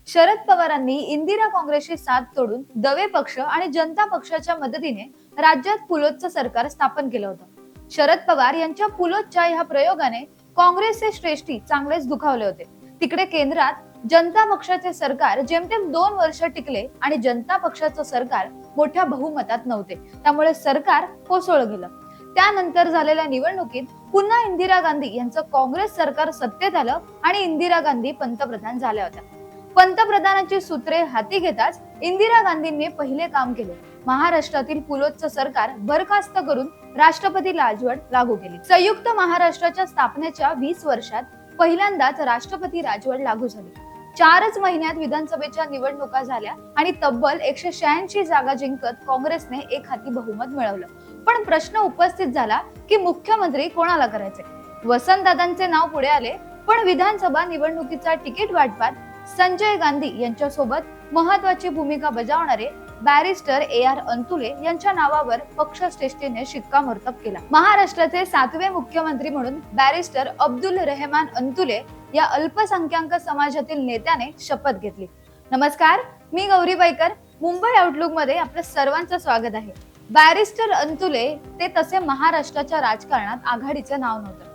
शरद पवारांनी इंदिरा काँग्रेसची साथ तोडून दवे पक्ष आणि जनता पक्षाच्या मदतीने राज्यात पुलोदचं सरकार स्थापन केलं होतं। शरद पवार यांच्या पुलोदच्या ह्या प्रयोगाने काँग्रेसचे श्रेष्ठी चांगलेच दुखावले होते। तिकडे केंद्रात जनता पक्षाचे सरकार जेमतेम 2 वर्ष टिकले आणि जनता पक्षाचं सरकार मोठ्या बहुमतात नव्हते, त्यामुळे सरकार कोसळलं गेलं। त्यानंतर झालेल्या निवडणुकीत पुन्हा इंदिरा गांधी यांचं काँग्रेस सरकार सत्तेत आलं आणि इंदिरा गांधी पंतप्रधान झाल्या होत्या। पंतप्रधानांची सूत्रे हाती घेताच इंदिरा गांधींनी पहिले काम केले, महाराष्ट्रातील पुलोदचं सरकार बरखास्त करून राष्ट्रपती राजवट लागू केली। संयुक्त महाराष्ट्राच्या स्थापनेच्या 20 वर्षात पहिल्यांदाच राष्ट्रपती राजवट लागू झाली। 4च महिन्यात विधानसभेच्या निवडणुका झाल्या आणि तब्बल 186 जागा जिंकत काँग्रेसने एक हाती बहुमत मिळवलं। पण प्रश्न उपस्थित झाला की मुख्यमंत्री कोणाला करायचे। वसंतदादांचे नाव पुढे आले, पण विधानसभा निवडणुकीचा तिकीट वाटपात संजय गांधी यांच्या सोबत महत्वाची भूमिका बजावणारे बॅरिस्टर AR अंतुले यांच्या नावावर पक्षश्रेष्ठीने शिक्कामोर्तब केला। महाराष्ट्राचे 7वे मुख्यमंत्री म्हणून बॅरिस्टर अब्दुल रहमान अंतुले या अल्पसंख्याक समाजातील नेत्याने शपथ घेतली। नमस्कार, मी गौरी बाईकर, मुंबई आउटलुक मध्ये आपलं सर्वांचं स्वागत आहे। बॅरिस्टर अंतुले ते तसे महाराष्ट्राच्या राजकारणात आघाडीचे नाव नव्हतं।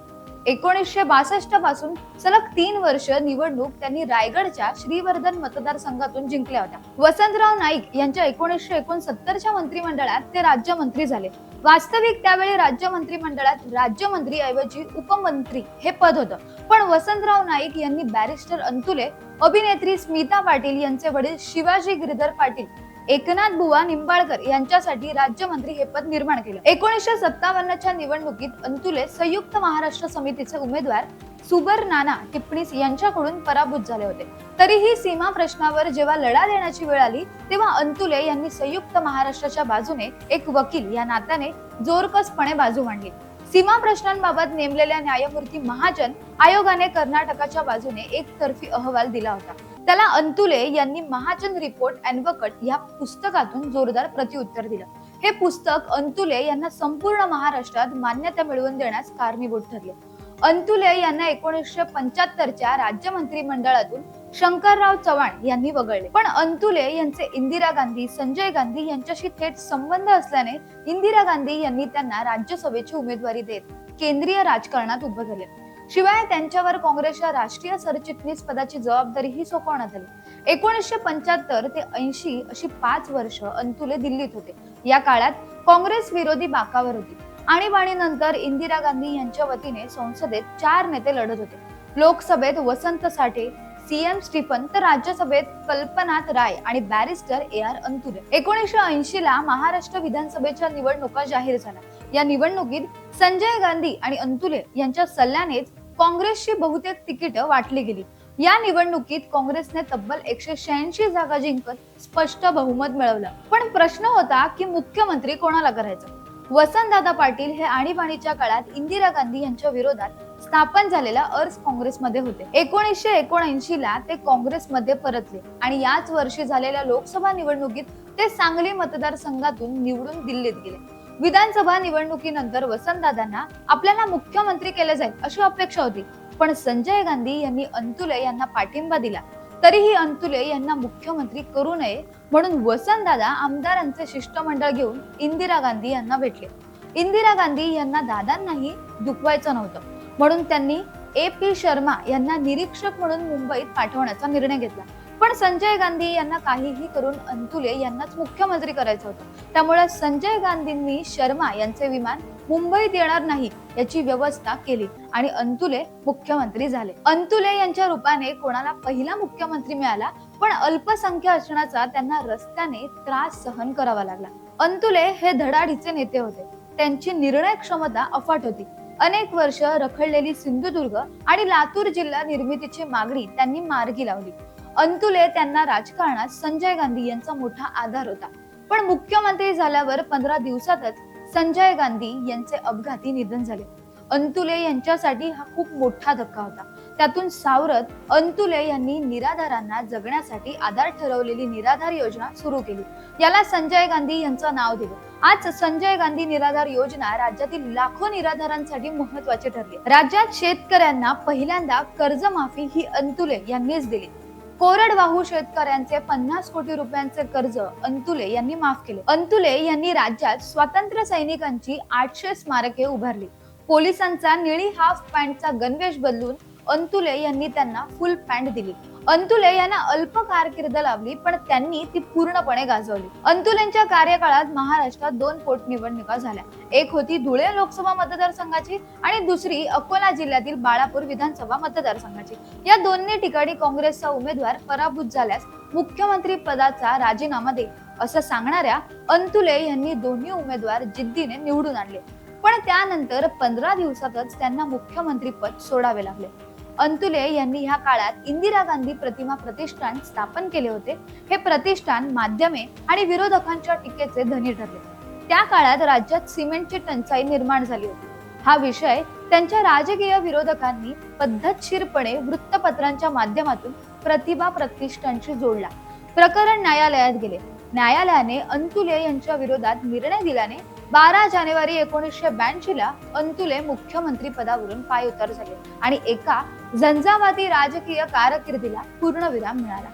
1962 पासून सलग 3 वर्ष निवडणूक त्यांनी रायगडच्या श्रीवर्धन मतदारसंघातून जिंकल्या होत्या। वसंतराव नाईक यांच्या 1969च्या मंत्रिमंडळात ते राज्यमंत्री झाले। वास्तविक त्यावेळी राज्य मंत्रिमंडळात राज्यमंत्री ऐवजी उपमंत्री हे पद होतं, पण वसंतराव नाईक यांनी बॅरिस्टर अंतुले, अभिनेत्री स्मिता पाटील यांचे वडील शिवाजी गिरधर पाटील, एकनाथ बुवा निंबाळकर यांच्यासाठी राज्यमंत्री हे पद निर्माण केलं। 1957च्या निवडणुकीत अंतुले संयुक्त महाराष्ट्र समितीचे उमेदवार सुबर नाना टिपणीस यांच्याकडून पराभूत झाले होते। तरीही सीमा प्रश्नावर जेव्हा लढा देण्याची वेळ आली, तेव्हा अंतुले यांनी संयुक्त महाराष्ट्राच्या बाजूने एक वकील या नात्याने जोरकसपणे बाजू मांडली। सीमा प्रश्नांबाबत नेमलेल्या न्यायमूर्ती महाजन आयोगाने कर्नाटकाच्या बाजूने एकतर्फी अहवाल दिला होता। त्याला अंतुले यांनी महाजन रिपोर्ट ॲडव्होकेट या पुस्तकातून जोरदार प्रत्युत्तर दिलं। हे पुस्तक अंतुले यांना संपूर्ण महाराष्ट्रात मान्यता मिळवून देण्यास कारणीभूत ठरले। अंतुले यांना 1975च्या राज्य मंत्रिमंडळातून शंकरराव चव्हाण यांनी वगळले, पण अंतुले यांचे इंदिरा गांधी, संजय गांधी यांच्याशी थेट संबंध असल्याने इंदिरा गांधी यांनी त्यांना राज्यसभेची उमेदवारी देत केंद्रीय राजकारणात उभं केले। शिवाय त्यांच्यावर काँग्रेसच्या राष्ट्रीय सरचिटणीस पदाची जबाबदारीही सोपवण्यात आली। 1975 ते 80 अशी 5 वर्ष अंतुले दिल्लीत होते। या काळात काँग्रेस विरोधी बाकावर होती। आणीबाणीनंतर इंदिरा गांधी यांच्या वतीने संसदेत 4 नेते लढत होते। लोकसभेत वसंत साठे, CM स्टीफन, तर राज्यसभेत कल्पनाथ राय आणि बॅरिस्टर AR अंतुले। 1980 ला महाराष्ट्र विधानसभेच्या निवडणुका जाहीर झाल्या। या निवडणुकीत संजय गांधी आणि अंतुले यांच्या सल्ल्यानेच काँग्रेसची बहुतेक तिकीटं वाटली गेली। या निवडणुकीत काँग्रेसने तब्बल 186 जागा जिंकत स्पष्ट बहुमत मिळवलं। पण प्रश्न होता की मुख्यमंत्री कोणाला करायचं। वसंतदादा पाटील हे आणीबाणीच्या काळात इंदिरा गांधी यांच्या विरोधात स्थापन झालेल्या अर्ज काँग्रेसमध्ये होते। 1979 ला ते काँग्रेसमध्ये परतले आणि याच वर्षी झालेल्या लोकसभा निवडणुकीत ते सांगली मतदारसंघातून निवडून दिल्लीत गेले। विधानसभा निवडणुकीनंतर वसंतदादांना आपल्याला मुख्यमंत्री केले जाईल अशी अपेक्षा होती, पण संजय गांधी यांनी अंतुले यांना पाठिंबा दिला। तरीही अंतुले यांना मुख्यमंत्री करू नये म्हणून वसंतदादा आमदारांचे शिष्टमंडळ घेऊन इंदिरा गांधी यांना भेटले। इंदिरा गांधी यांना दादांनाही दुखवायचं नव्हतं, म्हणून त्यांनी AP शर्मा यांना निरीक्षक म्हणून मुंबईत पाठवण्याचा निर्णय घेतला। पण संजय गांधी यांना काहीही करून अंतुले यांनाच मुख्यमंत्री करायचं होतं, त्यामुळे संजय गांधींनी शर्मा यांचे विमान मुंबईत येणार नाही याची व्यवस्था केली आणि अंतुले मुख्यमंत्री झाले। अंतुले यांच्या रूपाने कोणाला पहिला मुख्यमंत्री मिळाला, पण अल्पसंख्य असण्याचा त्यांना रस्त्याने त्रास सहन करावा लागला। अंतुले हे धडाडीचे नेते होते, त्यांची निर्णय क्षमता अफाट होती। अनेक वर्ष रखडलेली सिंधुदुर्ग आणि लातूर जिल्हा निर्मितीची मागणी त्यांनी मार्गी लावली। अंतुले त्यांना राजकारणात संजय गांधी यांचा मोठा आधार होता, पण मुख्यमंत्री झाल्यावर 15 दिवसातच संजय गांधी यांचे अपघाती निधन झाले। अंतुले यांच्यासाठी हा खूप मोठा धक्का होता। त्यातून सावरत अंतुले यांनी निराधारांना जगण्यासाठी आधार ठरवलेली निराधार योजना सुरू केली। याला संजय गांधी यांचं नाव दिलं। आज संजय गांधी निराधार योजना राज्यातील लाखो निराधारांसाठी महत्त्वाची ठरली। राज्यात शेतकऱ्यांना पहिल्यांदा कर्जमाफी ही अंतुले यांनीच दिली। कोरडवाहू शेतकऱ्यांचे 50 कोटी रुपयांचे कर्ज अंतुले यांनी माफ केले. अंतुले यांनी राज्यात स्वातंत्र्य सैनिकांची 800 स्मारके उभारली. पोलिसांचा निळी हाफ पॅन्टचा गणवेश बदलून अंतुले यांनी त्यांना फुल पॅन्ट दिली. अंतुले यांना अल्प कारकीर्द लाभली, पण त्यांनी ती पूर्णपणे गाजवली. अंतुलेंच्या कार्यकाळात महाराष्ट्रात 2 पोटनिवडणुका झाल्या. एक होती धुळे लोकसभा मतदारसंघाची आणि दुसरी अकोला जिल्ह्यातील बाळापूर विधानसभा मतदारसंघाची. या दोन्ही ठिकाणी काँग्रेसचा उमेदवार पराभूत झाल्यास मुख्यमंत्री पदाचा राजीनामा दे असं सांगणाऱ्या अंतुले यांनी दोन्ही उमेदवार जिद्दीने निवडून आणले. पण त्यानंतर 15 दिवसातच त्यांना मुख्यमंत्री पद सोडावे लागले. अंतुले यांनी ह्या काळात इंदिरा गांधी प्रतिमा प्रतिष्ठान स्थापन केले होते. हे प्रतिष्ठान माध्यमे आणि विरोधकांच्या टीकेचे धनी ठरले. त्या काळात राज्यात सिमेंटची टंचाई निर्माण झाली होती. हा विषय त्यांच्या राजकीय विरोधकांनी पद्धतशीरपणे वृत्तपत्रांच्या माध्यमातून प्रतिभा प्रतिष्ठानशी जोडला. प्रकरण न्यायालयात गेले. न्यायालयाने अंतुले यांच्या विरोधात निर्णय दिल्याने 12 जानेवारी 1982 ला अंतुले मुख्यमंत्री पदावरून पायउतार झाले आणि एका झंझावाती राजकीय कारकिर्दीला पूर्णविराम मिळाला.